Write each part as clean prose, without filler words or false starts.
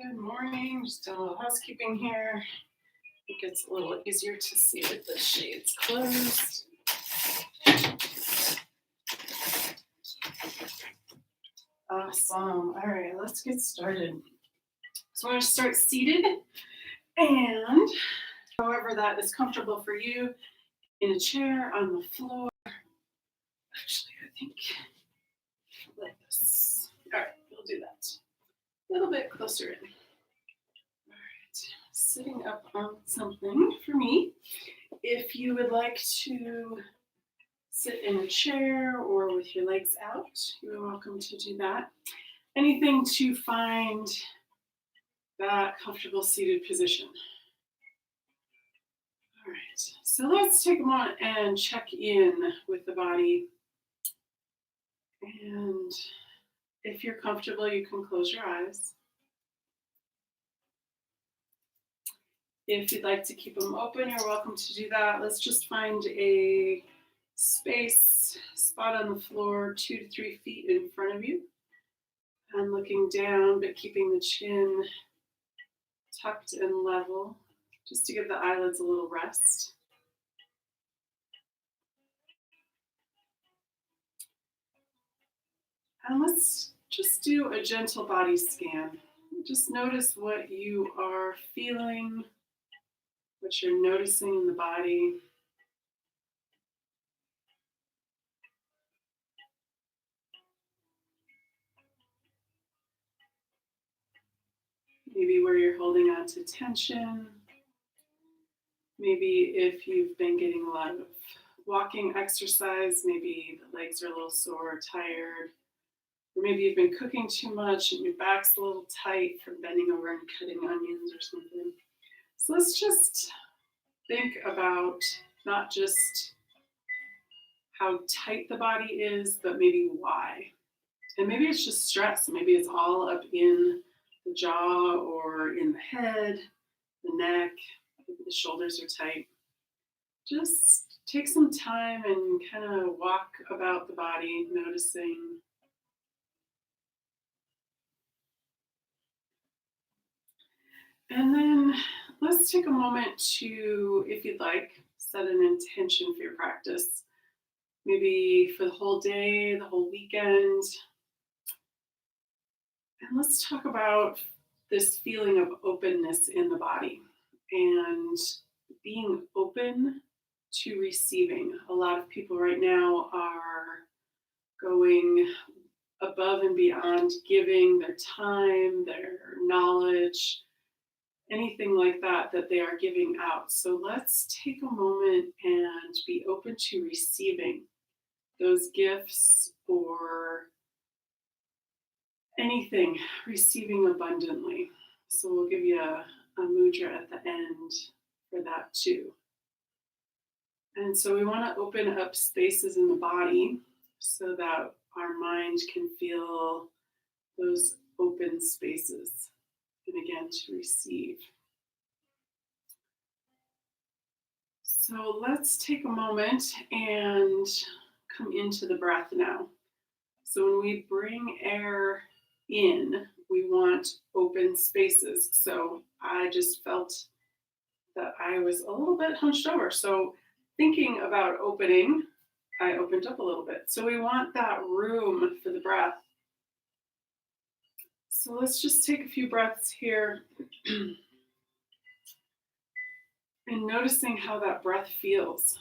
Good morning. Just doing a little housekeeping here. It gets a little easier to see with the shades closed. Awesome. All right, let's get started. So I'm going to start seated, and however that is comfortable for you, in a chair, on the floor. Actually, I think like this. All right, we'll do that. A little bit closer in. All right, sitting up on something for me. If you would like to sit in a chair or with your legs out, you're welcome to do that. Anything to find that comfortable seated position. All right, so let's take a moment and check in with the body. And if you're comfortable, you can close your eyes. If you'd like to keep them open, you're welcome to do that. Let's just find a spot on the floor 2 to 3 feet in front of you. And looking down, but keeping the chin tucked and level, just to give the eyelids a little rest. And let's just do a gentle body scan. Just notice what you are feeling, what you're noticing in the body. Maybe where you're holding on to tension. Maybe if you've been getting a lot of walking exercise, maybe the legs are a little sore, tired. Or maybe you've been cooking too much and your back's a little tight from bending over and cutting onions or something. So let's just think about not just how tight the body is, but maybe why. And maybe it's just stress. Maybe it's all up in the jaw or in the head, the neck, maybe the shoulders are tight. Just take some time and kind of walk about the body, noticing. And then let's take a moment to, if you'd like, set an intention for your practice. Maybe for the whole day, the whole weekend. And let's talk about this feeling of openness in the body and being open to receiving. A lot of people right now are going above and beyond, giving their time, their knowledge, anything like that they are giving out. So let's take a moment and be open to receiving those gifts or anything, receiving abundantly. So we'll give you a mudra at the end for that too. And so we want to open up spaces in the body so that our mind can feel those open spaces. And again, to receive. So let's take a moment and come into the breath now. So when we bring air in, we want open spaces. So I just felt that I was a little bit hunched over. So thinking about opening, I opened up a little bit. So we want that room for the breath. So let's just take a few breaths here and noticing how that breath feels.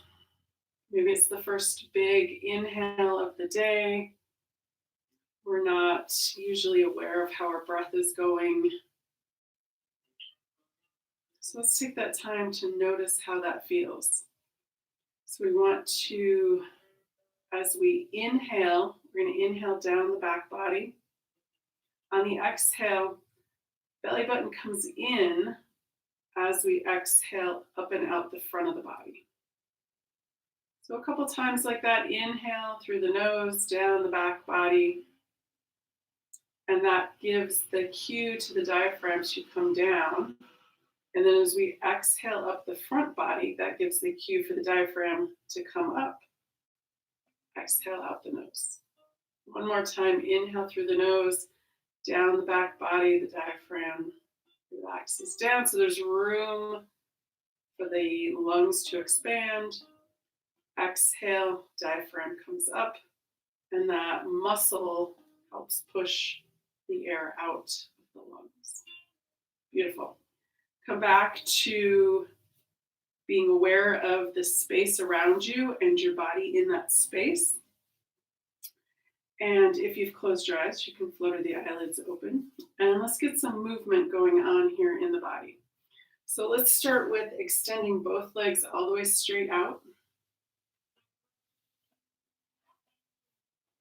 Maybe it's the first big inhale of the day. We're not usually aware of how our breath is going. So let's take that time to notice how that feels. So we want to, as we inhale, we're going to inhale down the back body. On the exhale, belly button comes in as we exhale up and out the front of the body. So a couple times like that, inhale through the nose, down the back body. And that gives the cue to the diaphragm to come down. And then as we exhale up the front body, that gives the cue for the diaphragm to come up. Exhale out the nose. One more time, inhale through the nose, down the back body, the diaphragm, Relaxes down so there's room for the lungs to expand. Exhale, diaphragm comes up, and that muscle helps push the air out of the lungs. Beautiful. Come back to being aware of the space around you and your body in that space. And if you've closed your eyes, you can flutter the eyelids open. And let's get some movement going on here in the body. So let's start with extending both legs all the way straight out.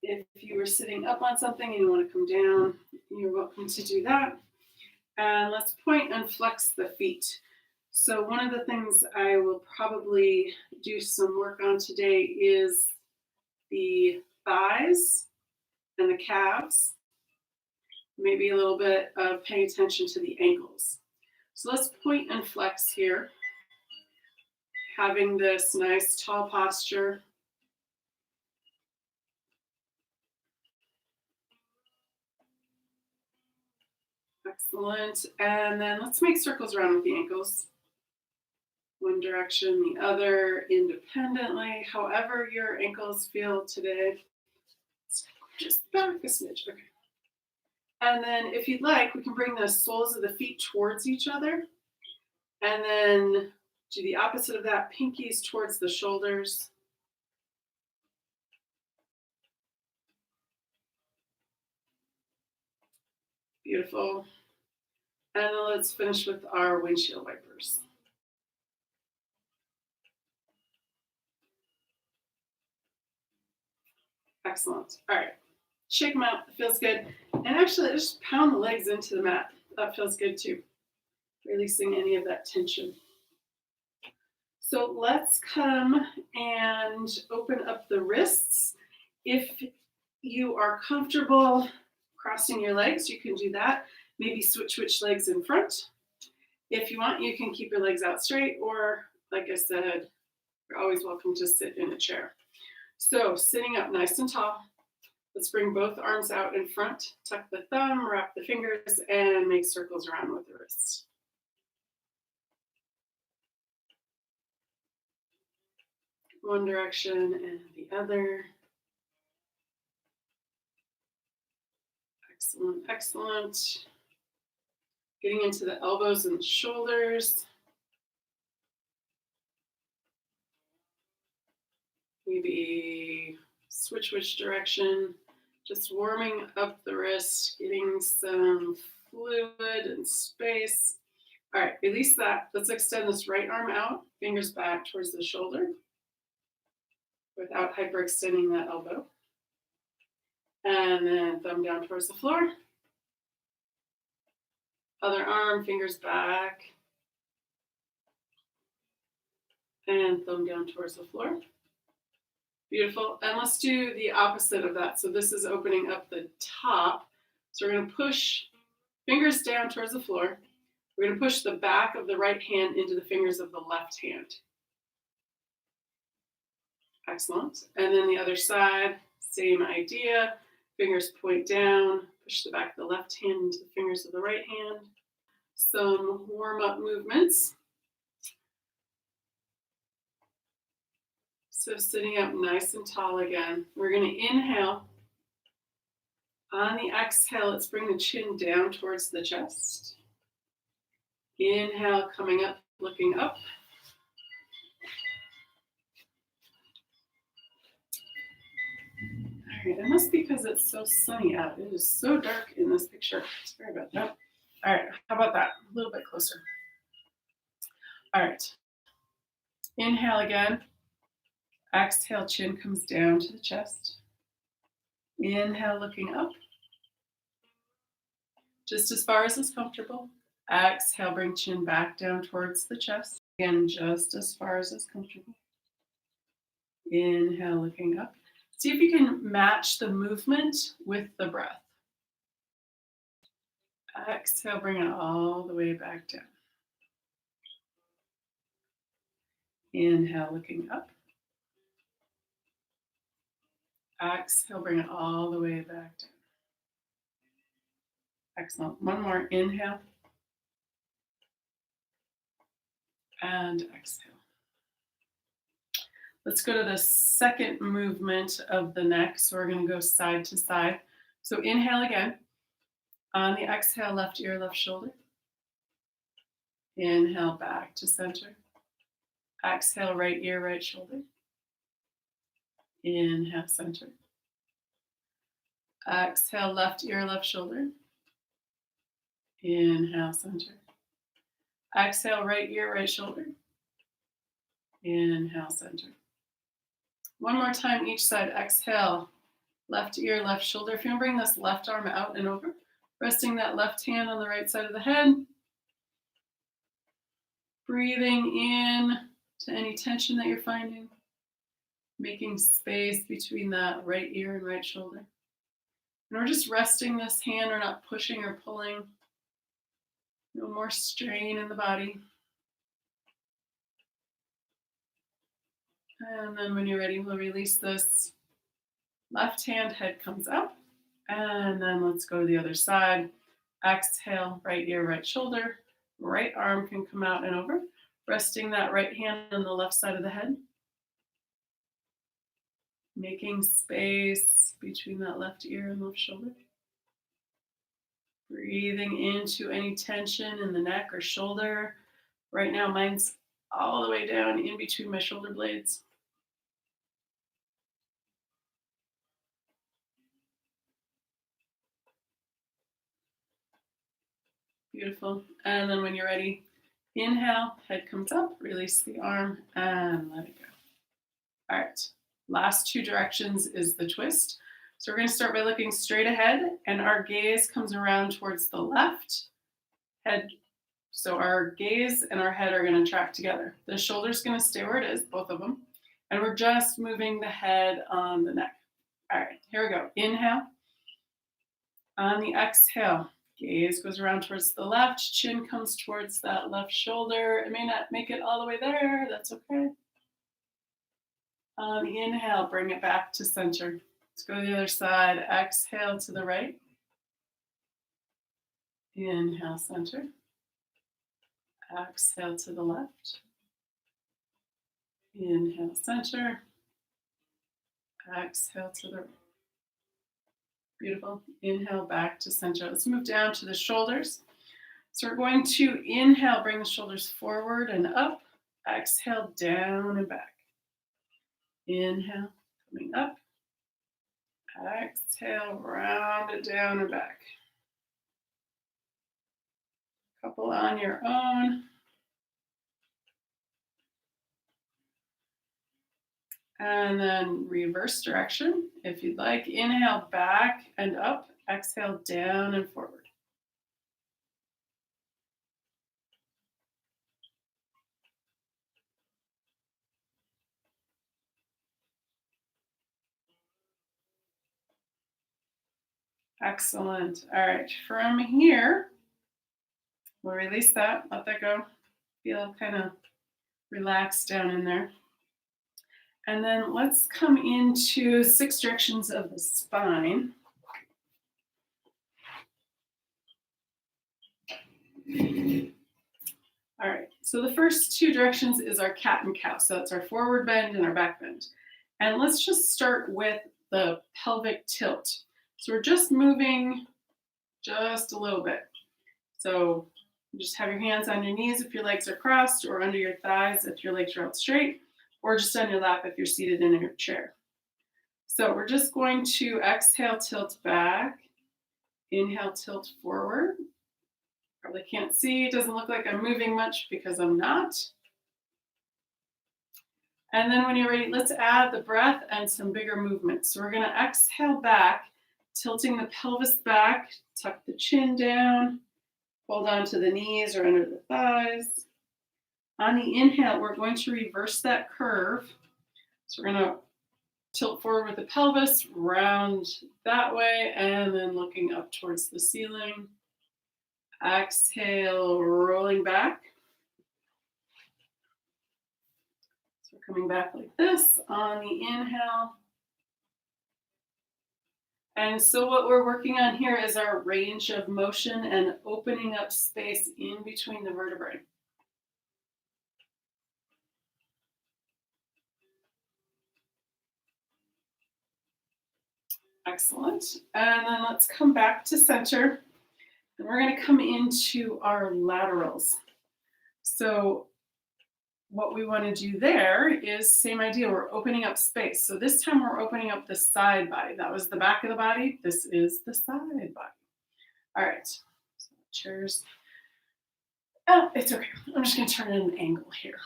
If you were sitting up on something and you want to come down, you're welcome to do that. And let's point and flex the feet. So one of the things I will probably do some work on today is the thighs and the calves, maybe a little bit of paying attention to the ankles. So let's point and flex here, having this nice tall posture. Excellent. And then let's make circles around with the ankles. One direction, the other, independently, however your ankles feel today. Just back a smidge. Okay. And then if you'd like, we can bring the soles of the feet towards each other. And then do the opposite of that, pinkies towards the shoulders. Beautiful. And then let's finish with our windshield wipers. Excellent. All right. Shake them out. It feels good. And actually, just pound the legs into the mat. That feels good too. Releasing any of that tension. So let's come and open up the wrists. If you are comfortable crossing your legs, you can do that. Maybe switch legs in front. If you want, you can keep your legs out straight, or like I said, you're always welcome to sit in a chair. So sitting up nice and tall, let's bring both arms out in front, tuck the thumb, wrap the fingers, and make circles around with the wrists. One direction and the other. Excellent, excellent. Getting into the elbows and the shoulders. Maybe switch which direction. Just warming up the wrist, getting some fluid and space. All right, release that. Let's extend this right arm out, fingers back towards the shoulder without hyperextending that elbow. And then thumb down towards the floor. Other arm, fingers back. And thumb down towards the floor. Beautiful. And let's do the opposite of that. So this is opening up the top. So we're going to push fingers down towards the floor. We're going to push the back of the right hand into the fingers of the left hand. Excellent. And then the other side, same idea. Fingers point down, push the back of the left hand into the fingers of the right hand. Some warm-up movements. So sitting up nice and tall again. We're going to inhale. On the exhale, let's bring the chin down towards the chest. Inhale, coming up, looking up. All right, it must be because it's so sunny out. It is so dark in this picture. Sorry about that. All right, how about that? A little bit closer. All right. Inhale again. Exhale, chin comes down to the chest. Inhale, looking up. Just as far as is comfortable. Exhale, bring chin back down towards the chest. Again, just as far as is comfortable. Inhale, looking up. See if you can match the movement with the breath. Exhale, bring it all the way back down. Inhale, looking up. Exhale, bring it all the way back down. Excellent. One more. Inhale. and exhale. Let's go to the second movement of the neck. So we're going to go side to side. So inhale again. On the exhale, left ear, left shoulder. Inhale back to center. Exhale, right ear, right shoulder. Inhale, center. Exhale, left ear, left shoulder. Inhale, center. Exhale, right ear, right shoulder. Inhale, center. One more time each side. Exhale, left ear, left shoulder. If you want to bring this left arm out and over, resting that left hand on the right side of the head. Breathing in to any tension that you're finding. Making space between that right ear and right shoulder. And we're just resting this hand. We're not pushing or pulling. No more strain in the body. And then when you're ready, we'll release this. Left hand, head comes up. And then let's go to the other side. Exhale, right ear, right shoulder. Right arm can come out and over. Resting that right hand on the left side of the head. Making space between that left ear and left shoulder. Breathing into any tension in the neck or shoulder. Right now, mine's all the way down in between my shoulder blades. Beautiful. And then when you're ready, inhale, head comes up, release the arm, and let it go. All right. Last two directions is the twist. So we're going to start by looking straight ahead, and our gaze comes around towards the left. Head. So our gaze and our head are going to track together. The shoulder's going to stay where it is, both of them. And we're just moving the head on the neck. All right, here we go. Inhale. On the exhale, gaze goes around towards the left. Chin comes towards that left shoulder. It may not make it all the way there. That's okay. On the inhale, bring it back to center. Let's go to the other side. Exhale to the right. Inhale, center. Exhale to the left. Inhale, center. Exhale to the right. Beautiful. Inhale, back to center. Let's move down to the shoulders. So we're going to inhale, bring the shoulders forward and up. Exhale, down and back. Inhale, coming up. Exhale, round it down and back. Couple on your own. And then reverse direction. If you'd like, inhale back and up. Exhale down and forward. Excellent. All right, from here, we'll release that, let that go. Feel kind of relaxed down in there. And then let's come into 6 directions of the spine. All right, so the first 2 directions is our cat and cow. So that's our forward bend and our back bend. And let's just start with the pelvic tilt. So we're just moving just a little bit. So just have your hands on your knees if your legs are crossed, or under your thighs if your legs are out straight, or just on your lap if you're seated in your chair. So we're just going to exhale, tilt back. Inhale, tilt forward. Probably can't see. It doesn't look like I'm moving much because I'm not. And then when you're ready, let's add the breath and some bigger movements. So we're going to exhale back, tilting the pelvis back, tuck the chin down, hold on to the knees or under the thighs. On the inhale, we're going to reverse that curve. So we're going to tilt forward with the pelvis, round that way, and then looking up towards the ceiling. Exhale, rolling back. So we're coming back like this on the inhale. And so what we're working on here is our range of motion and opening up space in between the vertebrae. Excellent. And then let's come back to center. And we're going to come into our laterals. So what we want to do there is same idea. We're opening up space. So this time we're opening up the side body. That was the back of the body. This is the side body. All right. So chairs. Oh, it's okay. I'm just going to turn it an angle here.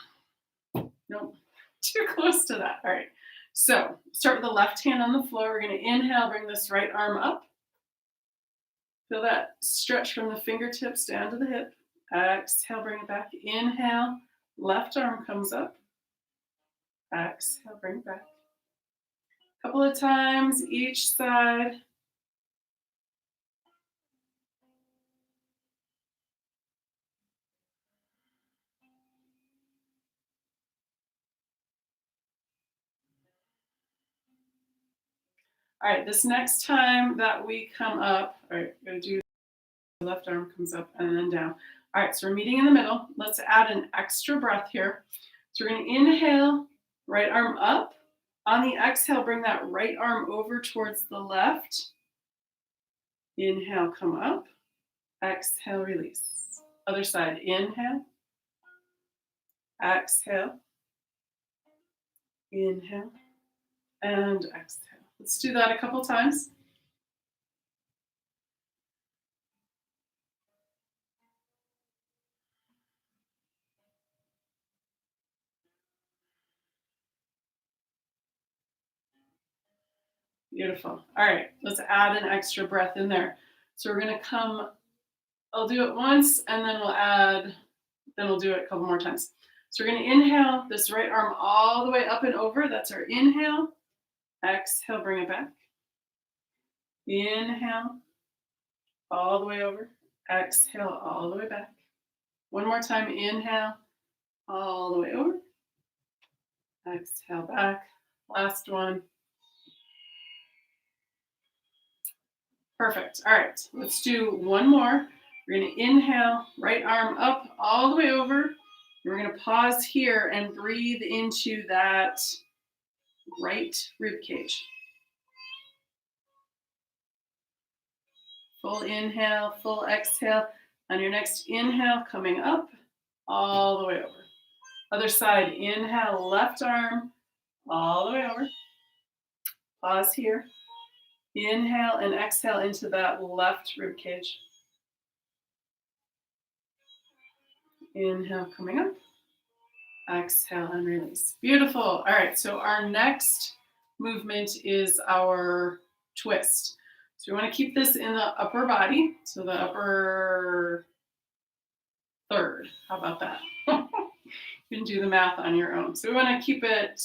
Nope. Too close to that. All right. So start with the left hand on the floor. We're going to inhale, bring this right arm up. Feel that stretch from the fingertips down to the hip. Exhale, bring it back. Inhale, left arm comes up. Exhale, bring it back. A couple of times each side. All right, this next time that we come up, all right, we're going to do the left arm comes up and then down. All right, so we're meeting in the middle. Let's add an extra breath here. So we're going to inhale, right arm up. On the exhale, bring that right arm over towards the left. Inhale, come up. Exhale, release. Other side, inhale. Exhale. Inhale. And exhale. Let's do that a couple times. Beautiful. All right, let's add an extra breath in there. So we're going to come, I'll do it once and then we'll do it a couple more times. So we're going to inhale this right arm all the way up and over. That's our inhale. Exhale, bring it back. Inhale, all the way over. Exhale, all the way back. One more time, inhale, all the way over. Exhale, back. Last one. Perfect. All right, let's do one more. We're going to inhale, right arm up all the way over. We're going to pause here and breathe into that right rib cage. Full inhale, full exhale. On your next inhale, coming up all the way over. Other side, inhale, left arm all the way over. Pause here. Inhale and exhale into that left rib cage. Inhale, coming up. Exhale and release. Beautiful. All right, so our next movement is our twist. So we want to keep this in the upper body, so the upper third. How about that? You can do the math on your own. So we want to keep it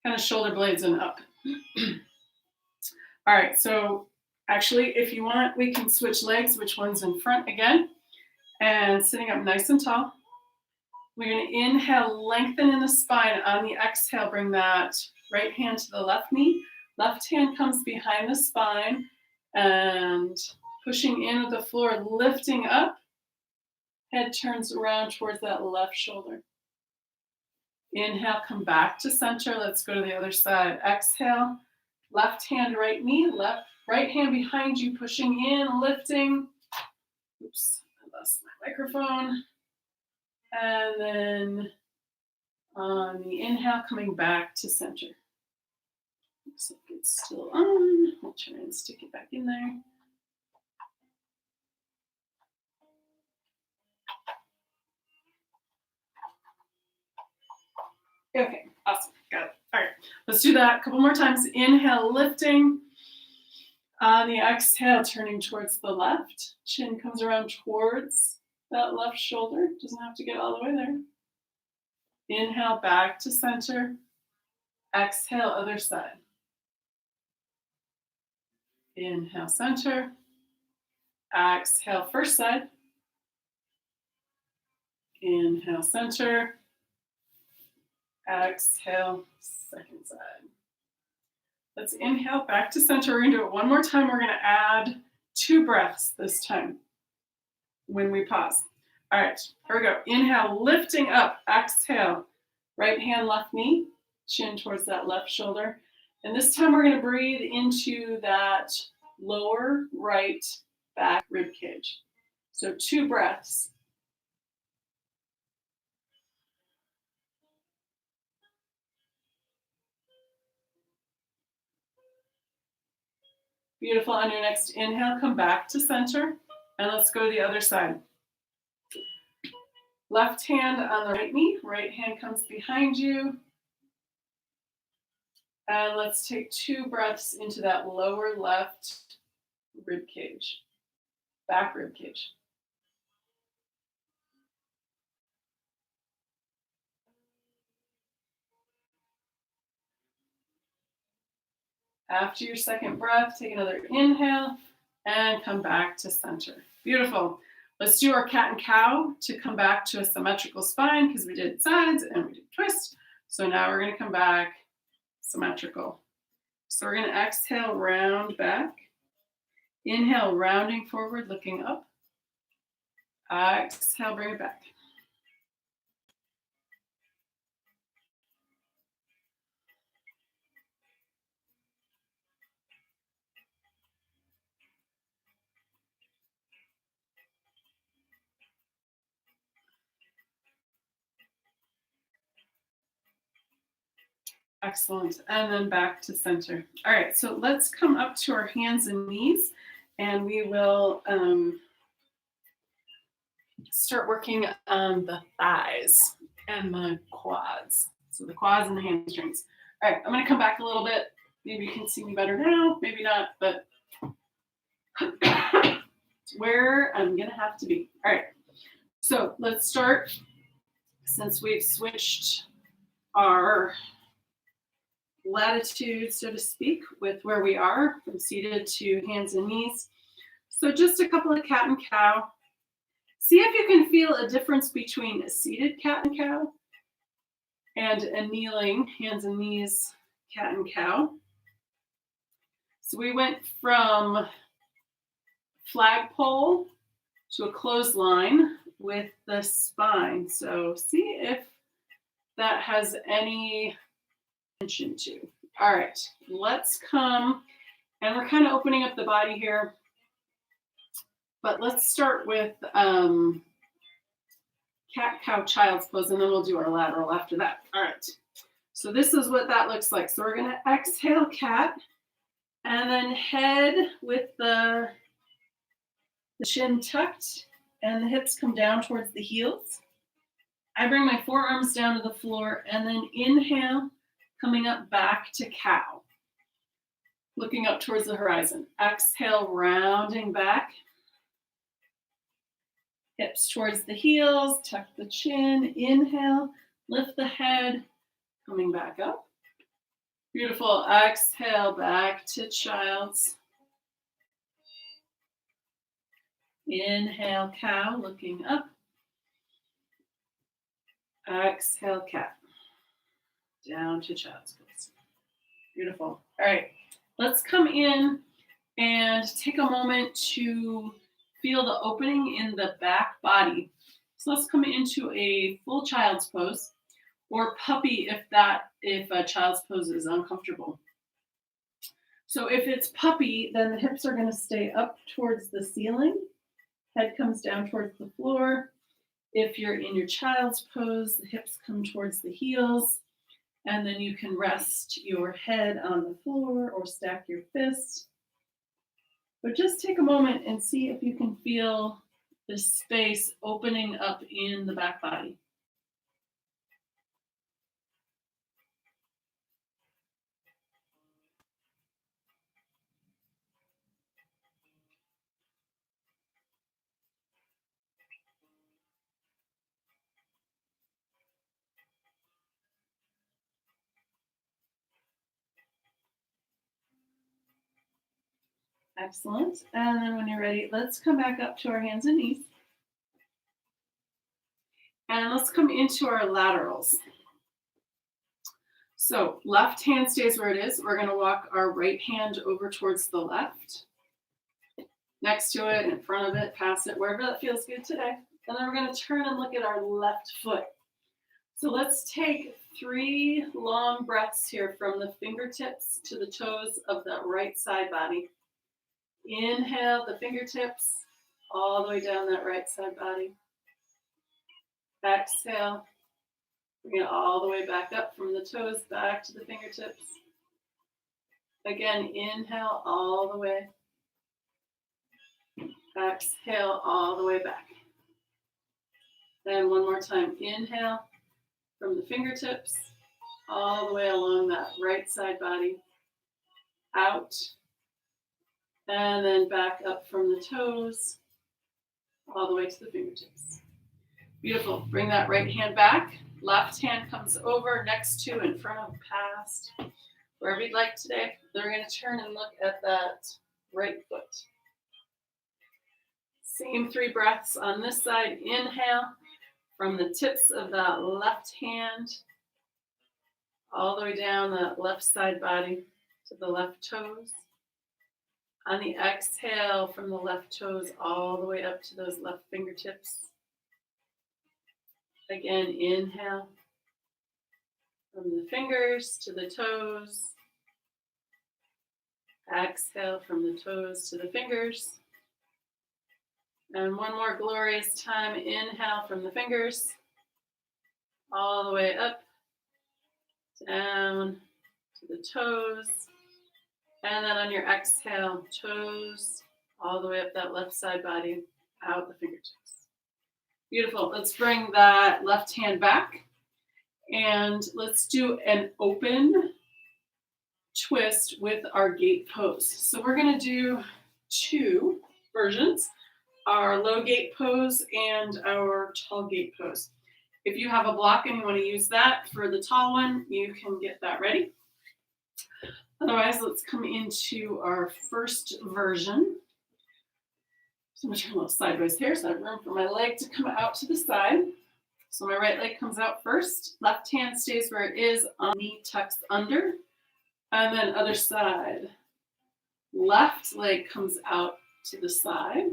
kind of shoulder blades and up. All right, so actually, if you want, we can switch legs, which one's in front again, and sitting up nice and tall. We're going to inhale, lengthen in the spine. On the exhale, bring that right hand to the left knee. Left hand comes behind the spine and pushing in with the floor, lifting up. Head turns around towards that left shoulder. Inhale, come back to center. Let's go to the other side. Exhale, left hand, right knee, right hand behind you, pushing in, lifting. Oops, I lost my microphone. And then on the inhale, coming back to center. Looks like it's still on. I'll try and stick it back in there. Okay, awesome, got it. All right, let's do that a couple more times. Inhale, lifting. On the exhale, turning towards the left. Chin comes around towards that left shoulder. Doesn't have to get all the way there. Inhale, back to center. Exhale, other side. Inhale, center. Exhale, first side. Inhale, center. Exhale, second side. Let's inhale back to center. We're going to do it one more time. We're going to add 2 breaths this time when we pause. All right, here we go. Inhale, lifting up. Exhale, right hand, left knee, chin towards that left shoulder. And this time we're going to breathe into that lower right back rib cage. So 2 breaths. Beautiful. On your next inhale, come back to center. And let's go to the other side. Left hand on the right knee, right hand comes behind you. And let's take 2 breaths into that lower left rib cage, back rib cage. After your second breath, take another inhale and come back to center. Beautiful. Let's do our cat and cow to come back to a symmetrical spine because we did sides and we did twist. So now we're going to come back symmetrical. So we're going to exhale, round back. Inhale, rounding forward, looking up. Exhale, bring it back. Excellent. And then back to center. All right, so let's come up to our hands and knees, and we will start working on the thighs and the quads. So the quads and the hamstrings. All right, I'm going to come back a little bit. Maybe you can see me better now, maybe not, but it's where I'm going to have to be. All right, so let's start, since we've switched our latitude, so to speak, with where we are from seated to hands and knees. So just a couple of cat and cow. See if you can feel a difference between a seated cat and cow and a kneeling, hands and knees, cat and cow. So we went from flagpole to a clothesline with the spine. So see if that has any attention to. All right, let's come, and we're kind of opening up the body here, but let's start with cat, cow, child's pose, and then we'll do our lateral after that. All right, so this is what that looks like. So we're going to exhale cat, and then head with the chin tucked, and the hips come down towards the heels. I bring my forearms down to the floor, and then inhale, coming up back to cow, looking up towards the horizon. Exhale, rounding back. Hips towards the heels, tuck the chin. Inhale, lift the head, coming back up. Beautiful. Exhale, back to child's. Inhale, cow, looking up. Exhale, cat. Down to child's pose. Beautiful. All right, let's come in and take a moment to feel the opening in the back body. So let's come into a full child's pose, or puppy if a child's pose is uncomfortable. So if it's puppy, then the hips are going to stay up towards the ceiling. Head comes down towards the floor. If you're in your child's pose, the hips come towards the heels. And then you can rest your head on the floor or stack your fists. But just take a moment and see if you can feel the space opening up in the back body. Excellent. And then when you're ready, let's come back up to our hands and knees. And let's come into our laterals. So left hand stays where it is. We're going to walk our right hand over towards the left, next to it, in front of it, past it, wherever that feels good today. And then we're going to turn and look at our left foot. So let's take 3 long breaths here from the fingertips to the toes of that right side body. Inhale the fingertips all the way down that right side body. Exhale, bring it all the way back up from the toes back to the fingertips. Again, inhale all the way. Exhale all the way back. And one more time, inhale from the fingertips all the way along that right side body, out, and then back up from the toes all the way to the fingertips. Beautiful. Bring that right hand back. Left hand comes over, next to, in front of, past, wherever you'd like today. Then we're going to turn and look at that right foot. Same 3 breaths on this side. Inhale from the tips of that left hand all the way down that left side body to the left toes. On the exhale, from the left toes all the way up to those left fingertips. Again, inhale from the fingers to the toes. Exhale from the toes to the fingers. And one more glorious time. Inhale from the fingers all the way up, down to the toes. And then on your exhale, toes all the way up that left side body, out the fingertips. Beautiful. Let's bring that left hand back and let's do an open twist with our gate pose. So we're going to do 2 versions, our low gate pose and our tall gate pose. If you have a block and you want to use that for the tall one, you can get that ready. Otherwise, let's come into our first version. So I'm going to turn a little sideways here so I have room for my leg to come out to the side. So my right leg comes out first. Left hand stays where it is. Knee tucks under. And then other side. Left leg comes out to the side.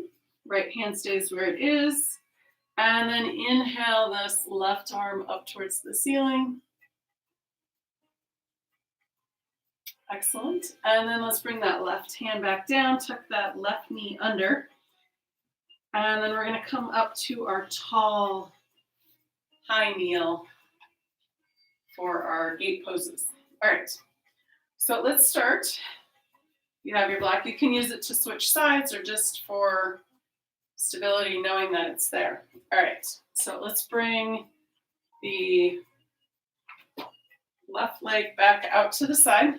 Right hand stays where it is. And then inhale this left arm up towards the ceiling. Excellent. And then let's bring that left hand back down. Tuck that left knee under. And then we're going to come up to our tall high kneel for our gate poses. All right. So let's start. You have your block. You can use it to switch sides or just for stability, knowing that it's there. All right. So let's bring the left leg back out to the side.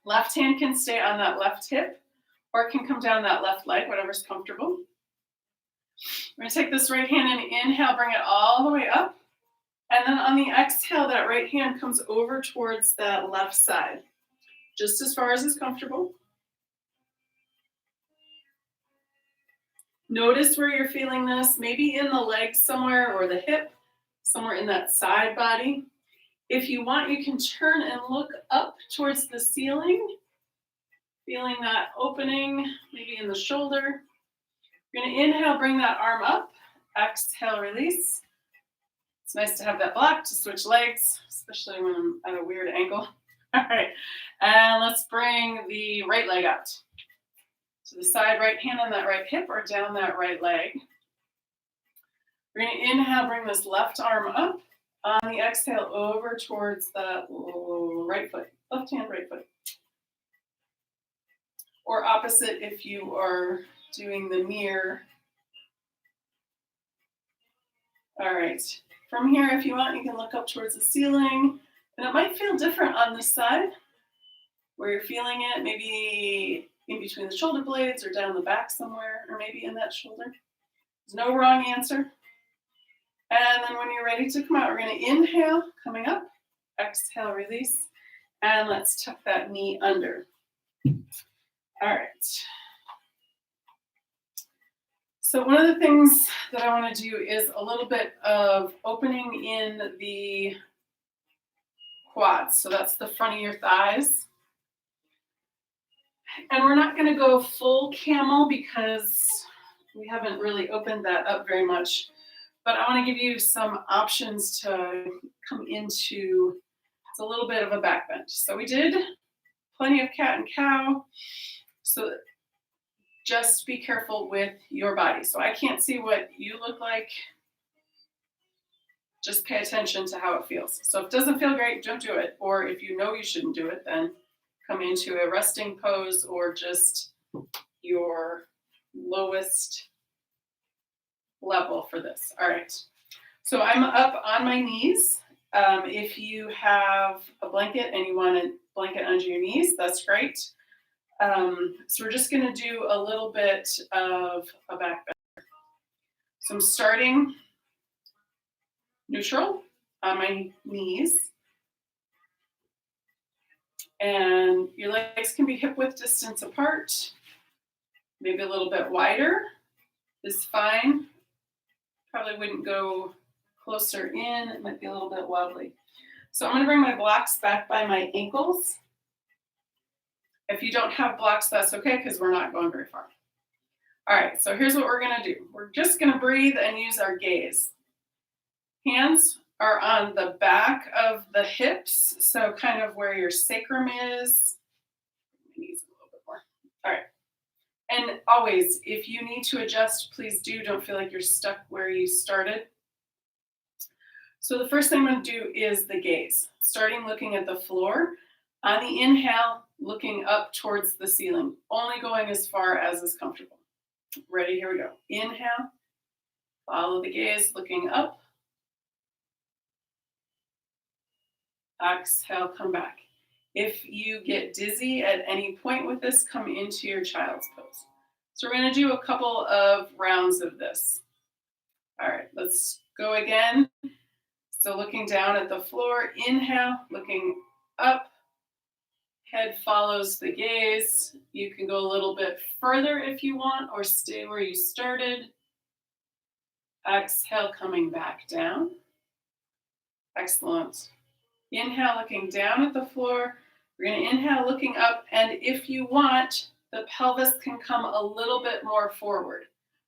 Left hand can stay on that left hip or it can come down that left leg, whatever's comfortable. We're going to take this right hand and inhale, bring it all the way up. And then on the exhale, that right hand comes over towards that left side, just as far as is comfortable. Notice where you're feeling this, maybe in the leg somewhere or the hip, somewhere in that side body. If you want, you can turn and look up towards the ceiling, feeling that opening, maybe in the shoulder. You're going to inhale, bring that arm up. Exhale, release. It's nice to have that block to switch legs, especially when I'm at a weird angle. All right, and let's bring the right leg out. To the side, right hand on that right hip or down that right leg. We're going to inhale, bring this left arm up. On the exhale, over towards the right foot, left hand, right foot. Or opposite if you are doing the mirror. All right. From here, if you want, you can look up towards the ceiling. And it might feel different on this side, where you're feeling it, maybe in between the shoulder blades or down the back somewhere, or maybe in that shoulder. There's no wrong answer. And then when you're ready to come out, we're going to inhale, coming up, exhale, release, and let's tuck that knee under. All right. So one of the things that I want to do is a little bit of opening in the quads. So that's the front of your thighs. And we're not going to go full camel because we haven't really opened that up very much. But I want to give you some options to come into. It's a little bit of a back bend. So we did plenty of cat and cow. So just be careful with your body. So I can't see what you look like. Just pay attention to how it feels. So if it doesn't feel great, don't do it. Or if you know you shouldn't do it, then come into a resting pose or just your lowest level for this. All right. So I'm up on my knees. If you have a blanket and you want a blanket under your knees, that's great. So we're just going to do a little bit of a back bend. So I'm starting neutral on my knees. And your legs can be hip width distance apart, maybe a little bit wider is fine. Probably wouldn't go closer in, it might be a little bit wobbly. So I'm going to bring my blocks back by my ankles. If you don't have blocks, that's okay because we're not going very far. All right, so here's what we're going to do. We're just going to breathe and use our gaze. Hands are on the back of the hips, so kind of where your sacrum is. Knees a little bit more. All right. And always, if you need to adjust, please do. Don't feel like you're stuck where you started. So the first thing I'm going to do is the gaze. Starting looking at the floor. On the inhale, looking up towards the ceiling. Only going as far as is comfortable. Ready? Here we go. Inhale. Follow the gaze, looking up. Exhale, come back. If you get dizzy at any point with this, come into your child's pose. So we're going to do a couple of rounds of this. All right, let's go again. So looking down at the floor, inhale, looking up, head follows the gaze. You can go a little bit further if you want, or stay where you started. Exhale, coming back down. Excellent. Inhale, looking down at the floor. We're going to inhale, looking up, and if you want, the pelvis can come a little bit more forward.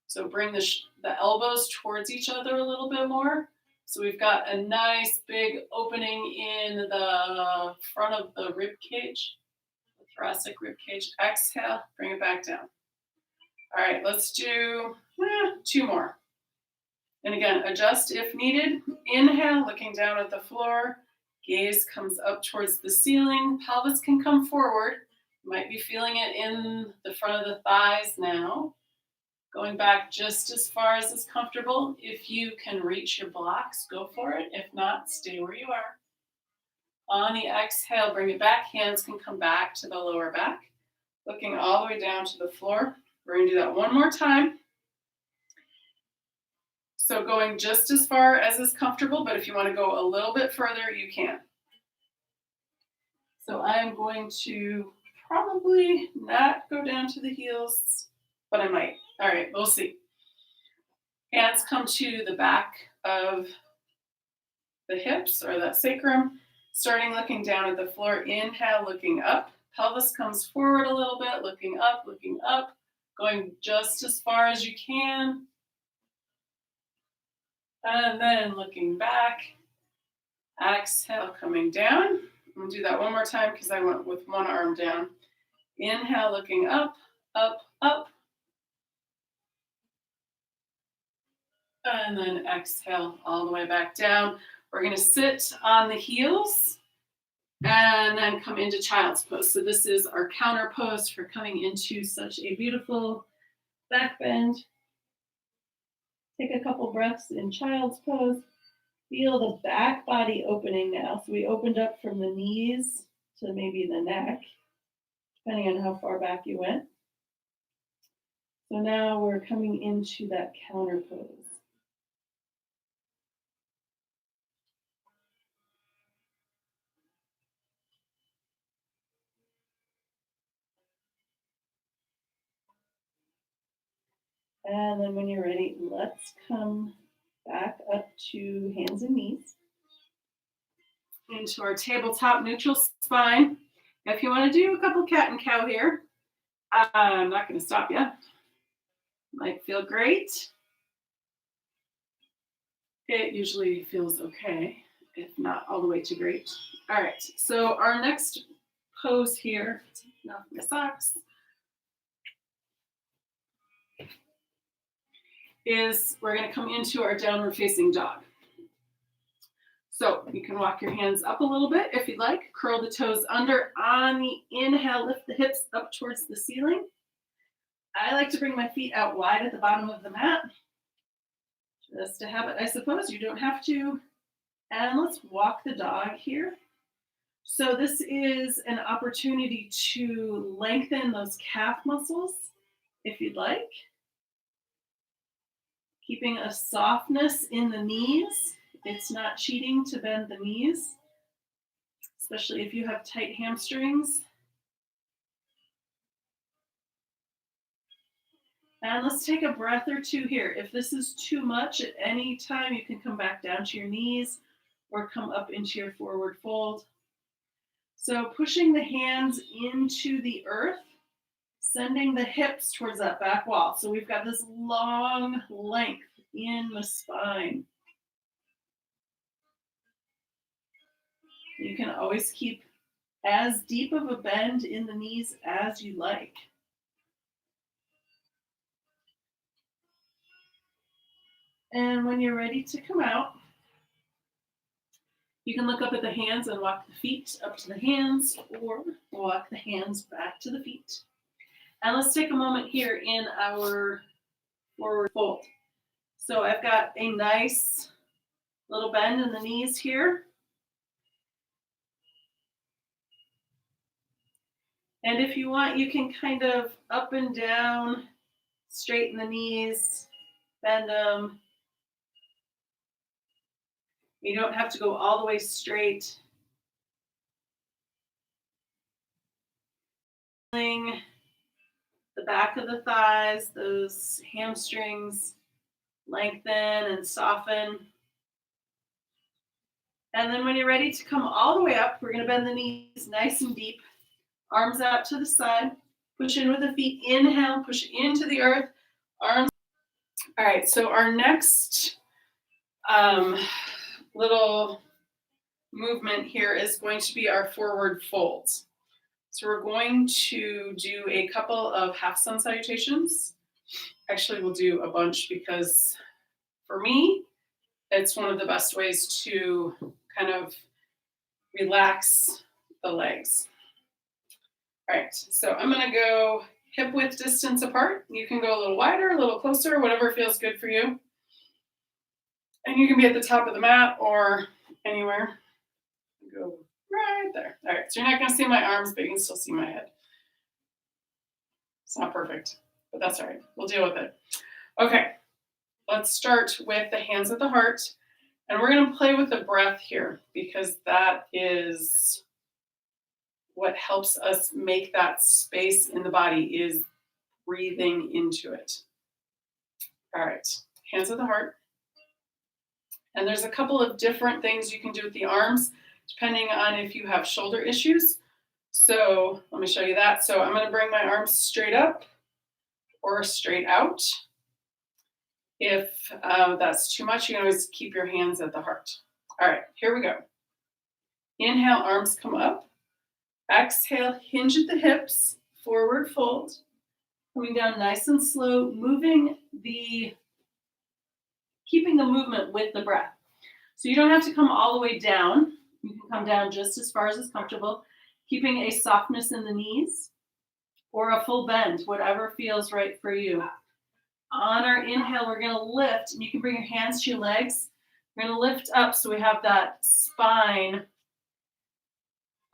So bring the elbows towards each other a little bit more. So we've got a nice big opening in the front of the rib cage, the thoracic rib cage. Exhale, bring it back down. All right, let's do 2 more. And again, adjust if needed. Inhale, looking down at the floor. Gaze comes up towards the ceiling. Pelvis can come forward. You might be feeling it in the front of the thighs now. Going back just as far as is comfortable. If you can reach your blocks, go for it. If not, stay where you are. On the exhale, bring it back. Hands can come back to the lower back. Looking all the way down to the floor. We're going to do that one more time. So going just as far as is comfortable, but if you want to go a little bit further, you can. So I'm going to probably not go down to the heels, but I might. All right, we'll see. Hands come to the back of the hips or the sacrum. Starting looking down at the floor. Inhale, looking up. Pelvis comes forward a little bit, looking up, going just as far as you can. And then looking back, exhale, coming down. I'm going to do that one more time because I went with one arm down. Inhale, looking up, up, up. And then exhale all the way back down. We're going to sit on the heels and then come into child's pose. So this is our counter pose for coming into such a beautiful back bend. Take a couple breaths in child's pose. Feel the back body opening now. So we opened up from the knees to maybe the neck, depending on how far back you went. So now we're coming into that counter pose. And then when you're ready, let's come back up to hands and knees. Into our tabletop neutral spine. If you want to do a couple cat and cow here, I'm not going to stop you. Might feel great. It usually feels okay, if not all the way to great. All right, so our next pose here, taking off my socks, is we're going to come into our downward facing dog. So you can walk your hands up a little bit if you'd like. Curl the toes under. On the inhale, lift the hips up towards the ceiling. I like to bring my feet out wide at the bottom of the mat. Just a habit, I suppose. You don't have to. And let's walk the dog here. So this is an opportunity to lengthen those calf muscles if you'd like. Keeping a softness in the knees. It's not cheating to bend the knees, especially if you have tight hamstrings. And let's take a breath or two here. If this is too much at any time, you can come back down to your knees or come up into your forward fold. So pushing the hands into the earth, sending the hips towards that back wall. So we've got this long length in the spine. You can always keep as deep of a bend in the knees as you like. And when you're ready to come out, you can look up at the hands and walk the feet up to the hands, or walk the hands back to the feet. And let's take a moment here in our forward fold. So I've got a nice little bend in the knees here. And if you want, you can kind of up and down, straighten the knees, bend them. You don't have to go all the way straight. The back of the thighs, those hamstrings, lengthen and soften. And then when you're ready to come all the way up, we're going to bend the knees nice and deep. Arms out to the side. Push in with the feet. Inhale, push into the earth. Arms. All right, so our next little movement here is going to be our forward folds. So we're going to do a couple of half sun salutations. Actually, we'll do a bunch because for me, it's one of the best ways to kind of relax the legs. All right, so I'm gonna go hip width distance apart. You can go a little wider, a little closer, whatever feels good for you. And you can be at the top of the mat or anywhere. Go right there. All right, so you're not gonna see my arms, but you can still see my head. It's not perfect, but that's all right. We'll deal with it. Okay, let's start with the hands at the heart. And we're gonna play with the breath here because that is what helps us make that space in the body, is breathing into it. All right, hands at the heart. And there's a couple of different things you can do with the arms, depending on if you have shoulder issues. So let me show you that. So I'm gonna bring my arms straight up or straight out. If that's too much, you can always keep your hands at the heart. All right, here we go. Inhale, arms come up. Exhale, hinge at the hips, forward fold. Coming down nice and slow, keeping the movement with the breath. So you don't have to come all the way down. You can come down just as far as is comfortable, keeping a softness in the knees or a full bend, whatever feels right for you. On our inhale, we're gonna lift, and you can bring your hands to your legs. We're gonna lift up so we have that spine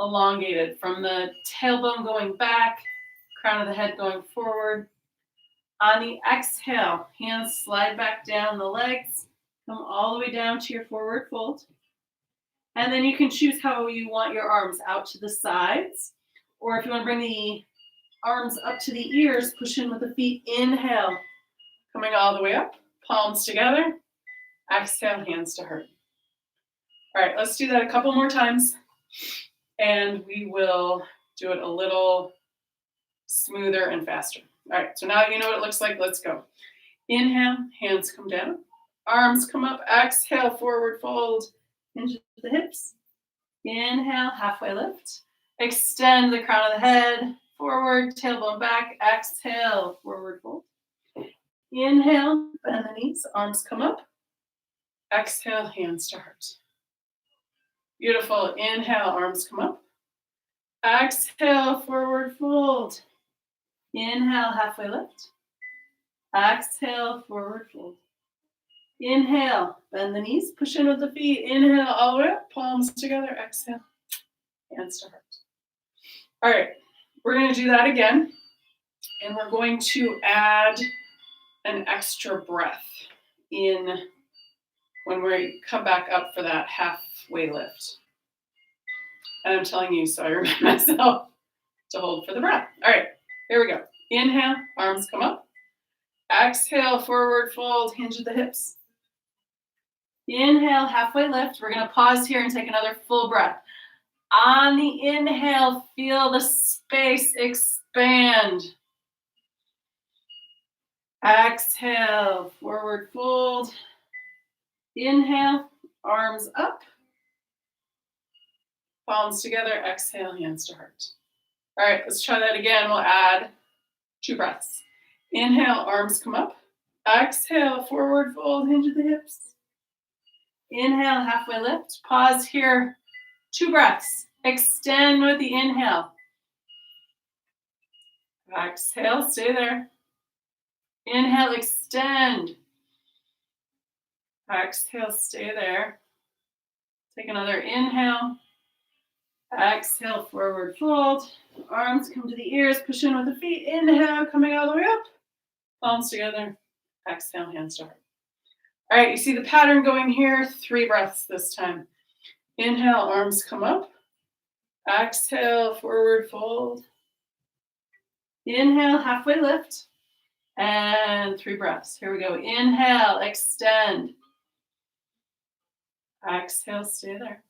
elongated from the tailbone going back, crown of the head going forward. On the exhale, hands slide back down the legs, come all the way down to your forward fold. And then you can choose how you want your arms, out to the sides, or if you want to bring the arms up to the ears, push in with the feet. Inhale, coming all the way up, palms together. Exhale, hands to heart. All right, let's do that a couple more times. And we will do it a little smoother and faster. All right, so now you know what it looks like. Let's go. Inhale, hands come down. arms come up. Exhale, forward fold. Hinge at the hips. Inhale, halfway lift. Extend the crown of the head. Forward, tailbone back. Exhale, forward fold. Inhale, bend the knees. Arms come up. Exhale, hands to heart. Beautiful. Inhale, arms come up. Exhale, forward fold. Inhale, halfway lift. Exhale, forward fold. Inhale, bend the knees, push in with the feet. Inhale, all the way up, palms together. Exhale, hands to heart. All right, we're going to do that again. And we're going to add an extra breath in when we come back up for that halfway lift. And I'm telling you, so I remind myself to hold for the breath. All right, here we go. Inhale, arms come up. Exhale, forward fold, hinge at the hips. Inhale, halfway lift. We're going to pause here and take another full breath. On the inhale, feel the space expand. Exhale, forward fold. Inhale, arms up. Palms together. Exhale, hands to heart. All right, let's try that again. We'll add 2 breaths. Inhale, arms come up. Exhale, forward fold, hinge at the hips. Inhale, halfway lift. Pause here. 2 breaths. Extend with the inhale. Exhale, stay there. Inhale, extend. Exhale, stay there. Take another inhale. Exhale, forward fold. Arms come to the ears, push in with the feet. Inhale, coming all the way up. Palms together. Exhale, hands to heart. All right, you see the pattern going here. 3 breaths this time. Inhale, arms come up. Exhale, forward fold. Inhale, halfway lift. And 3 breaths. Here we go. Inhale, extend. Exhale, stay there.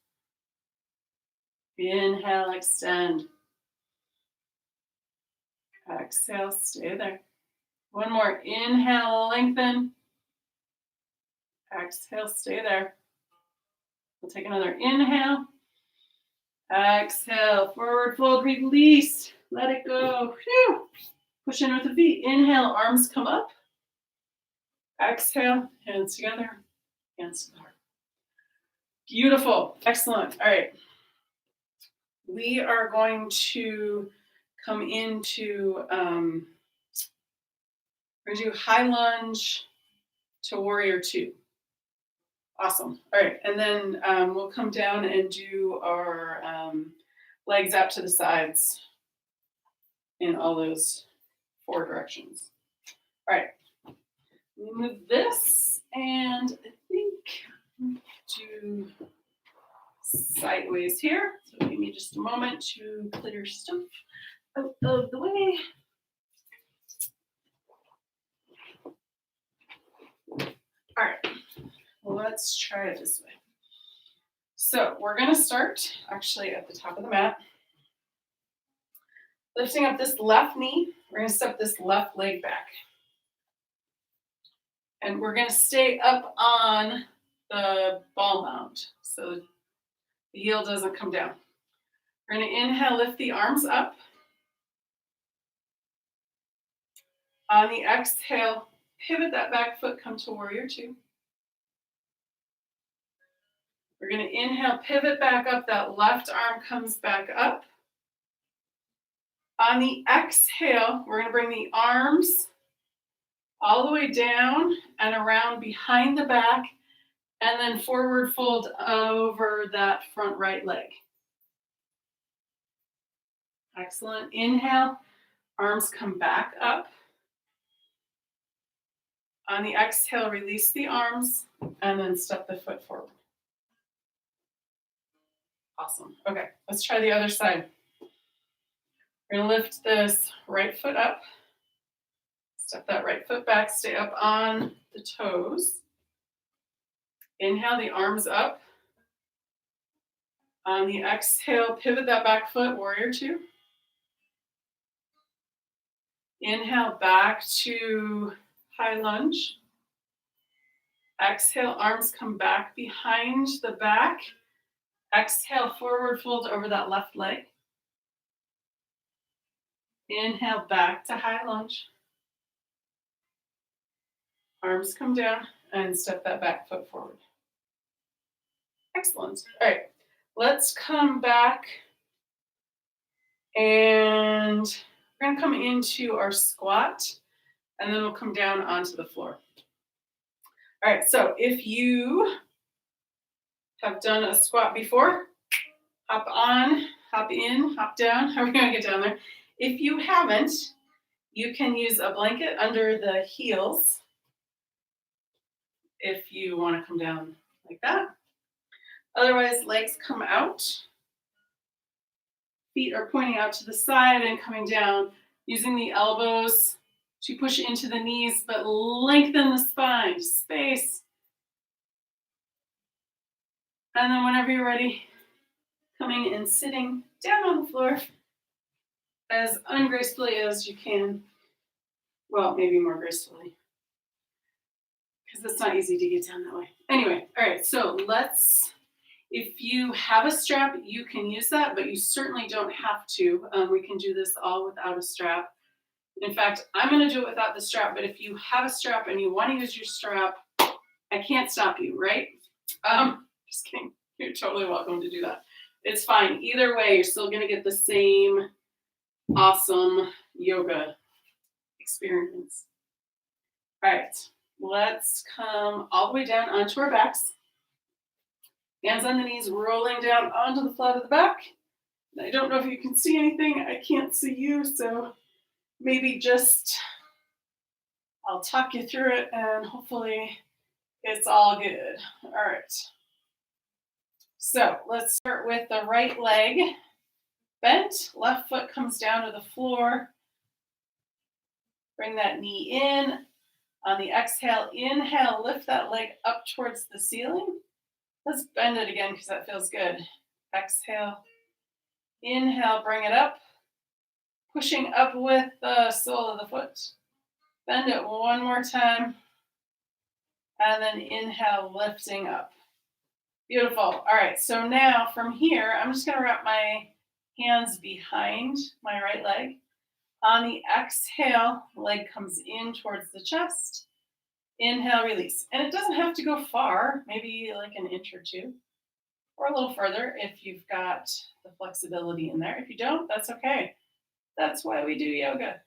Inhale, extend. Exhale, stay there. One more. Inhale, lengthen. Exhale, stay there. We'll take another inhale. Exhale, forward fold, release. Let it go. Whew. Push in with the feet. Inhale, arms come up. Exhale, hands together, hands to the heart. Beautiful. Excellent. All right. We are going to come into, we're going to do high lunge to warrior 2. Awesome. All right. And then we'll come down and do our legs out to the sides in all those 4 directions. All right. We move this, and I think do sideways here. So give me just a moment to clear stuff out of the way. All right. Let's try it this way. So we're going to start actually at the top of the mat. Lifting up this left knee. We're going to step this left leg back. And we're going to stay up on the ball mount so the heel doesn't come down. We're going to inhale, lift the arms up. On the exhale, pivot that back foot, come to warrior 2. We're going to inhale, pivot back up. That left arm comes back up. On the exhale, we're going to bring the arms all the way down and around behind the back, and then forward fold over that front right leg. Excellent. Inhale, arms come back up. On the exhale, release the arms, and then step the foot forward. Awesome. Okay, let's try the other side. We're going to lift this right foot up. Step that right foot back. Stay up on the toes. Inhale, the arms up. On the exhale, pivot that back foot, warrior 2. Inhale, back to high lunge. Exhale, arms come back behind the back. Exhale, forward fold over that left leg. Inhale, back to high lunge. Arms come down and step that back foot forward. Excellent. All right, let's come back and we're going to come into our squat and then we'll come down onto the floor. All right, so if you have done a squat before, hop on, hop in, hop down. How are we going to get down there? If you haven't, you can use a blanket under the heels if you want to come down like that. Otherwise, legs come out. Feet are pointing out to the side and coming down, using the elbows to push into the knees, but lengthen the spine, space. And then whenever you're ready, coming and sitting down on the floor as ungracefully as you can. Well, maybe more gracefully, because it's not easy to get down that way. Anyway, all right, so if you have a strap, you can use that, but you certainly don't have to. We can do this all without a strap. In fact, I'm going to do it without the strap, but if you have a strap and you want to use your strap, I can't stop you, right? Just kidding. You're totally welcome to do that. It's fine. Either way, you're still going to get the same awesome yoga experience. All right, let's come all the way down onto our backs. Hands on the knees, rolling down onto the flat of the back. I don't know if you can see anything. I can't see you, so maybe just I'll talk you through it and hopefully it's all good. All right. So let's start with the right leg bent. Left foot comes down to the floor. Bring that knee in. On the exhale, inhale, lift that leg up towards the ceiling. Let's bend it again because that feels good. Exhale, inhale, bring it up. Pushing up with the sole of the foot. Bend it one more time. And then inhale, lifting up. Beautiful. All right, so now from here, I'm just going to wrap my hands behind my right leg. On the exhale, leg comes in towards the chest. Inhale, release. And it doesn't have to go far, maybe like an inch or two, or a little further if you've got the flexibility in there. If you don't, that's okay. That's why we do yoga.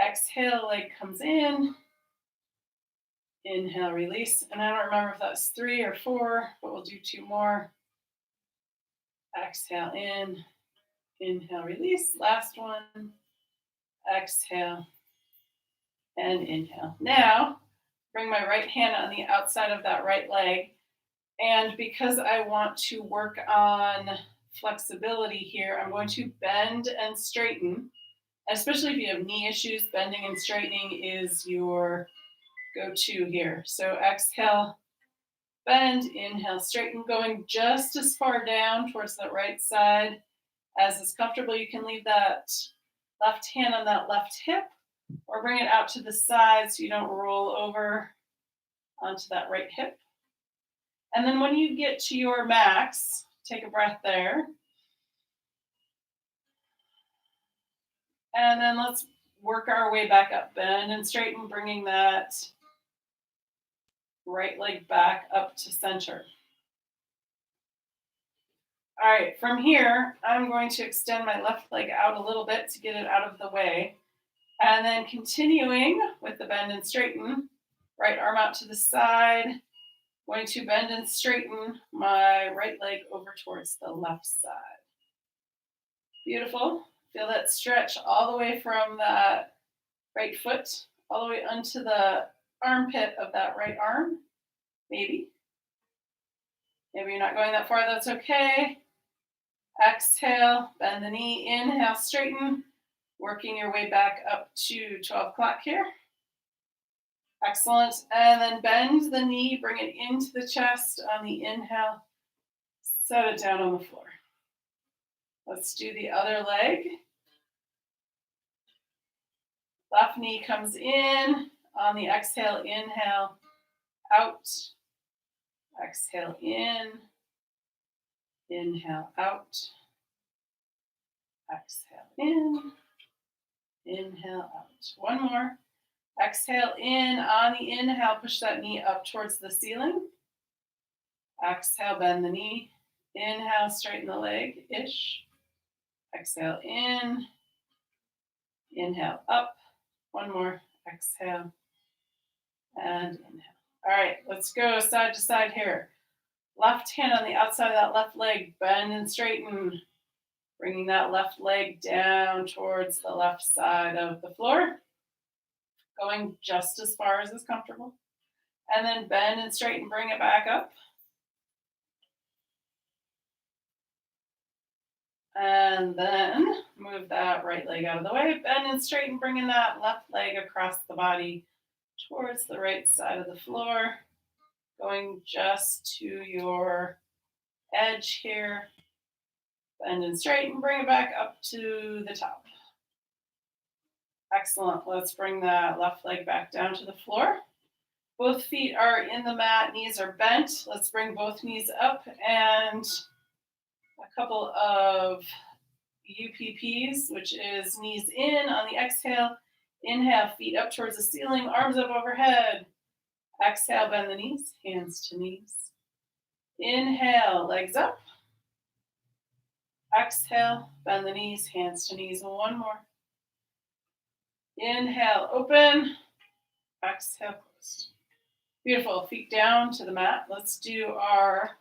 Exhale, leg comes in. Inhale, release. And I don't remember if that's 3 or 4, but we'll do 2 more. Exhale in. Inhale, release. Last one. Exhale and inhale. Now, bring my right hand on the outside of that right leg. And because I want to work on flexibility here, I'm going to bend and straighten. Especially if you have knee issues, bending and straightening is your go-to here. So exhale, bend, inhale, straighten, going just as far down towards the right side as is comfortable. You can leave that left hand on that left hip or bring it out to the side so you don't roll over onto that right hip. And then when you get to your max, take a breath there. And then let's work our way back up. Bend and straighten, bringing that right leg back up to center. All right, from here, I'm going to extend my left leg out a little bit to get it out of the way. And then continuing with the bend and straighten, right arm out to the side. Going to bend and straighten my right leg over towards the left side. Beautiful. Feel that stretch all the way from that right foot, all the way onto the armpit of that right arm. Maybe you're not going that far, that's okay. Exhale, bend the knee, inhale, straighten, working your way back up to 12 o'clock here. Excellent. And then bend the knee, bring it into the chest on the inhale, set it down on the floor. Let's do the other leg. Left knee comes in, on the exhale, inhale, out. Exhale in. Inhale out. Exhale in. Inhale out. One more. Exhale in. On the inhale, push that knee up towards the ceiling. Exhale, bend the knee. Inhale, straighten the leg-ish. Exhale in. Inhale up. One more. Exhale. And inhale. All right, let's go side to side here. Left hand on the outside of that left leg. Bend and straighten. Bringing that left leg down towards the left side of the floor. Going just as far as is comfortable. And then bend and straighten, bring it back up. And then move that right leg out of the way. Bend and straighten, bringing that left leg across the body towards the right side of the floor. Going just to your edge here. Bend and straighten, bring it back up to the top. Excellent. Let's bring that left leg back down to the floor. Both feet are in the mat, knees are bent. Let's bring both knees up and a couple of UPPs, which is knees in on the exhale. Inhale, feet up towards the ceiling, arms up overhead. Exhale, bend the knees, hands to knees. Inhale, legs up. Exhale, bend the knees, hands to knees. One more. Inhale, open. Exhale, close. Beautiful. Feet down to the mat. Let's do our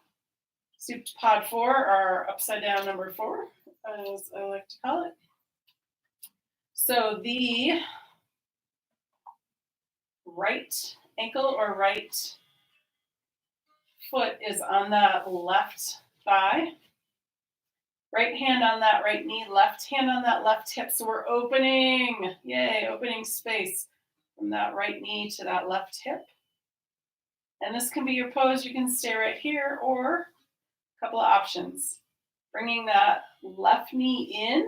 souped pod 4, our upside down number 4, as I like to call it. So the right ankle or right foot is on that left thigh. Right hand on that right knee, left hand on that left hip. So we're opening, yay, opening space from that right knee to that left hip. And this can be your pose. You can stay right here, or a couple of options. Bringing that left knee in,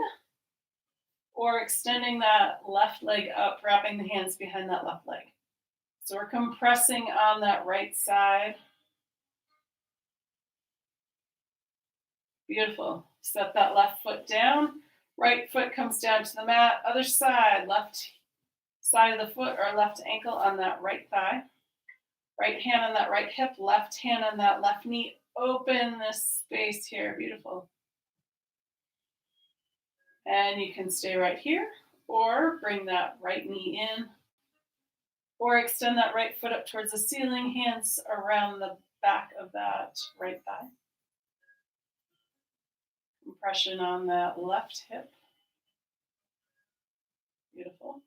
or extending that left leg up, wrapping the hands behind that left leg. So we're compressing on that right side. Beautiful. Set that left foot down. Right foot comes down to the mat. Other side, left side of the foot or left ankle on that right thigh. Right hand on that right hip. Left hand on that left knee. Open this space here. Beautiful. And you can stay right here, or bring that right knee in, or extend that right foot up towards the ceiling, hands around the back of that right thigh. Compression on that left hip. Beautiful.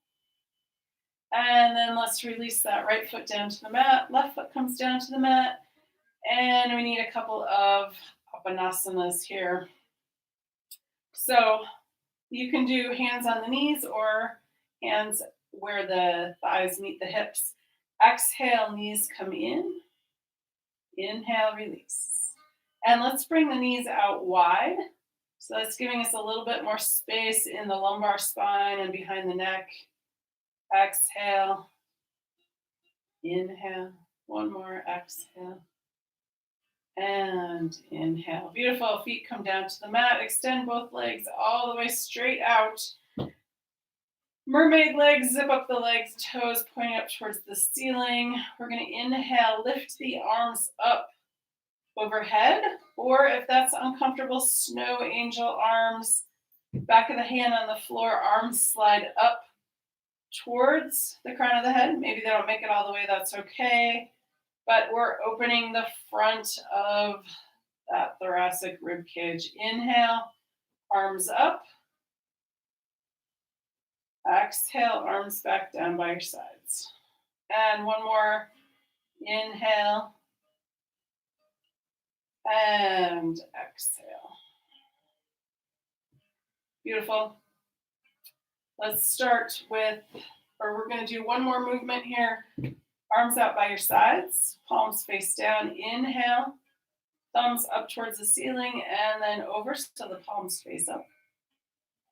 And then let's release that right foot down to the mat. Left foot comes down to the mat. And we need a couple of Uppanasanas here. So you can do hands on the knees or hands where the thighs meet the hips. Exhale, knees come in. Inhale, release. And let's bring the knees out wide. So that's giving us a little bit more space in the lumbar spine and behind the neck. Exhale. Inhale. One more. Exhale. And inhale. Beautiful. Feet come down to the mat. Extend both legs all the way straight out. Mermaid legs, zip up the legs, toes pointing up towards the ceiling. We're going to inhale, lift the arms up overhead, or if that's uncomfortable, snow angel arms, back of the hand on the floor, arms slide up towards the crown of the head. Maybe they don't make it all the way, that's okay. But we're opening the front of that thoracic rib cage. Inhale, arms up. Exhale, arms back down by your sides. And one more. Inhale. And exhale. Beautiful. Let's start with, or we're going to do one more movement here. Arms out by your sides, palms face down. Inhale, thumbs up towards the ceiling, and then over so the palms face up.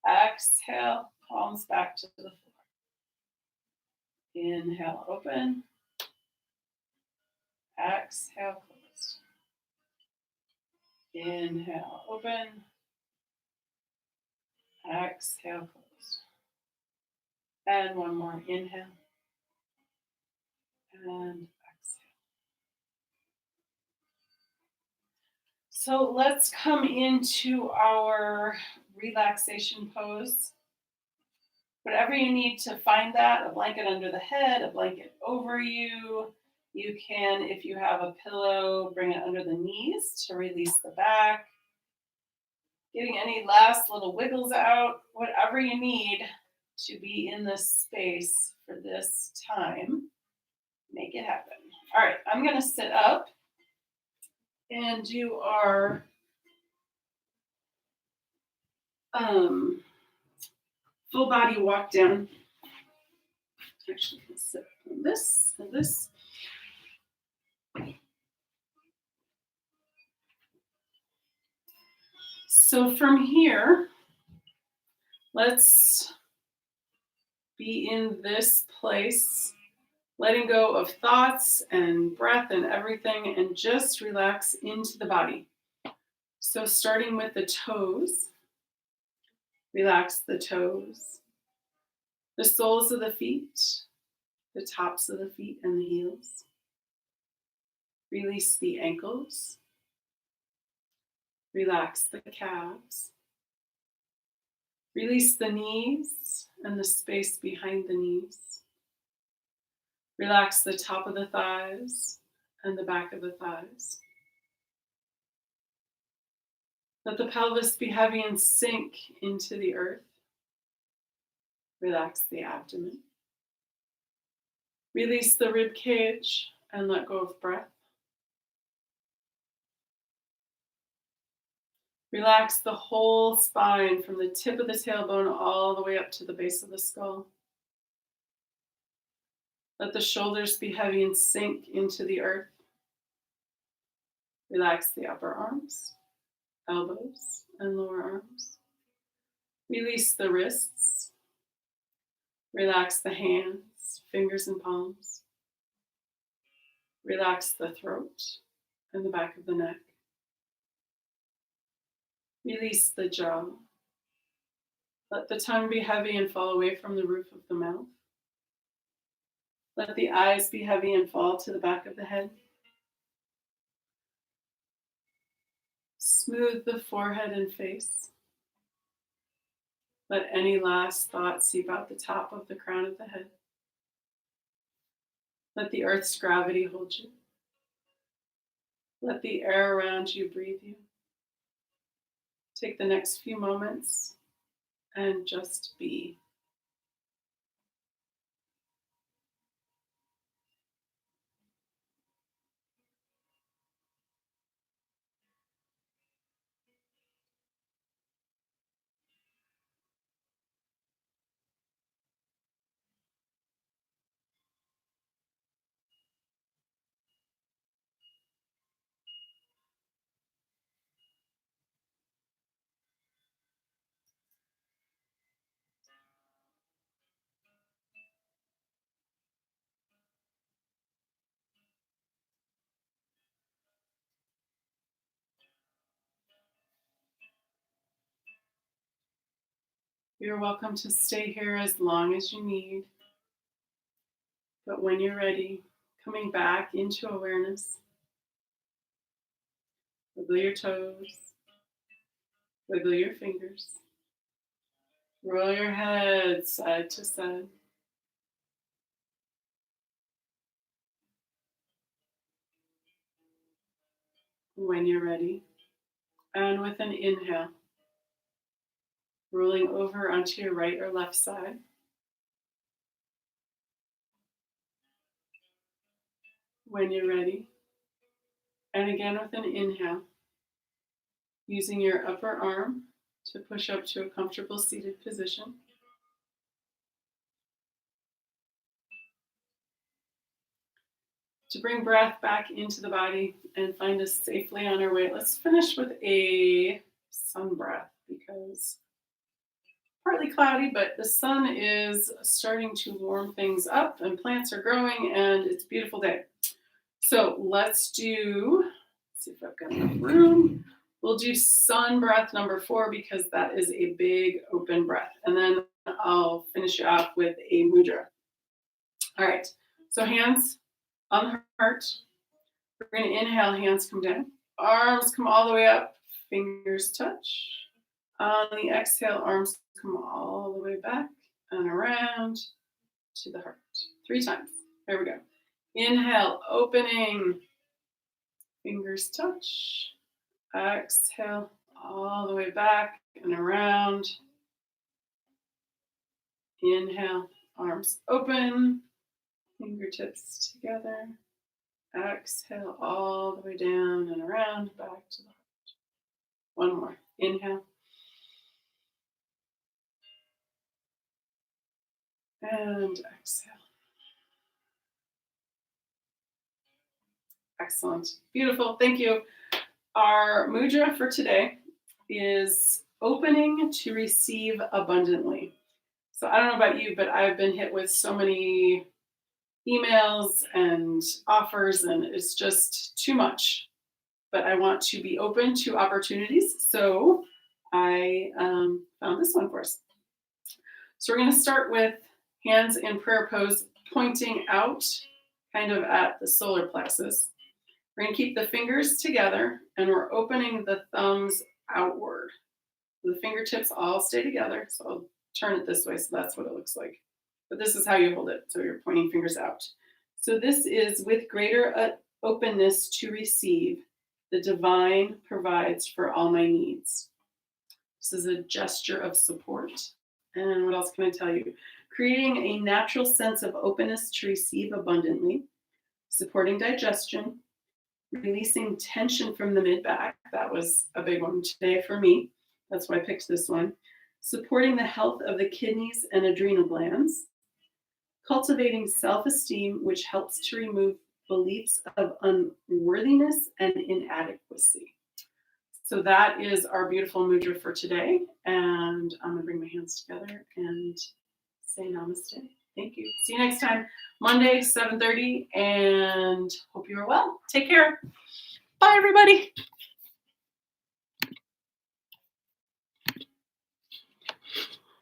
Exhale, palms back to the floor. Inhale, open. Exhale, close. Inhale, open. Exhale, close. And one more. Inhale. And exhale. So let's come into our relaxation pose. Whatever you need to find that, a blanket under the head, a blanket over you. You can, if you have a pillow, bring it under the knees to release the back. Getting any last little wiggles out, whatever you need to be in this space for this time, make it happen. All right, I'm going to sit up and do our full body walk down. Actually, let's sit on this and this. So from here, let's be in this place, letting go of thoughts and breath and everything, and just relax into the body. So starting with the toes, relax the toes, the soles of the feet, the tops of the feet and the heels. Release the ankles. Relax the calves. Release the knees and the space behind the knees. Relax the top of the thighs and the back of the thighs. Let the pelvis be heavy and sink into the earth. Relax the abdomen. Release the rib cage and let go of breath. Relax the whole spine from the tip of the tailbone all the way up to the base of the skull. Let the shoulders be heavy and sink into the earth. Relax the upper arms, elbows, and lower arms. Release the wrists. Relax the hands, fingers, and palms. Relax the throat and the back of the neck. Release the jaw. Let the tongue be heavy and fall away from the roof of the mouth. Let the eyes be heavy and fall to the back of the head. Smooth the forehead and face. Let any last thoughts seep out the top of the crown of the head. Let the earth's gravity hold you. Let the air around you breathe you. Take the next few moments and just be. You're welcome to stay here as long as you need. But when you're ready, coming back into awareness, wiggle your toes, wiggle your fingers, roll your head side to side. When you're ready, and with an inhale, rolling over onto your right or left side. When you're ready, and again with an inhale, using your upper arm to push up to a comfortable seated position. To bring breath back into the body and find us safely on our way, let's finish with a sun breath because partly cloudy, but the sun is starting to warm things up and plants are growing and it's a beautiful day. So let's see if I've got enough room. We'll do sun breath number 4 because that is a big open breath. And then I'll finish you off with a mudra. All right. So hands on the heart. We're going to inhale, hands come down. Arms come all the way up. Fingers touch. On the exhale, arms come all the way back and around to the heart. 3 times. There we go. Inhale, opening. Fingers touch. Exhale, all the way back and around. Inhale, arms open. Fingertips together. Exhale, all the way down and around, back to the heart. One more. Inhale. And exhale. Excellent. Beautiful. Thank you. Our mudra for today is opening to receive abundantly. So I don't know about you, but I've been hit with so many emails and offers, and it's just too much. But I want to be open to opportunities. So I found this one for us. So we're going to start with hands in prayer pose, pointing out kind of at the solar plexus. We're going to keep the fingers together and we're opening the thumbs outward. The fingertips all stay together. So I'll turn it this way so that's what it looks like. But this is how you hold it. So you're pointing fingers out. So this is with greater openness to receive, the divine provides for all my needs. This is a gesture of support. And what else can I tell you? Creating a natural sense of openness to receive abundantly, supporting digestion, releasing tension from the mid-back. That was a big one today for me. That's why I picked this one. Supporting the health of the kidneys and adrenal glands. Cultivating self-esteem, which helps to remove beliefs of unworthiness and inadequacy. So that is our beautiful mudra for today. And I'm going to bring my hands together and say namaste. Thank you. See you next time, Monday, 7:30, and hope you are well. Take care. Bye, everybody.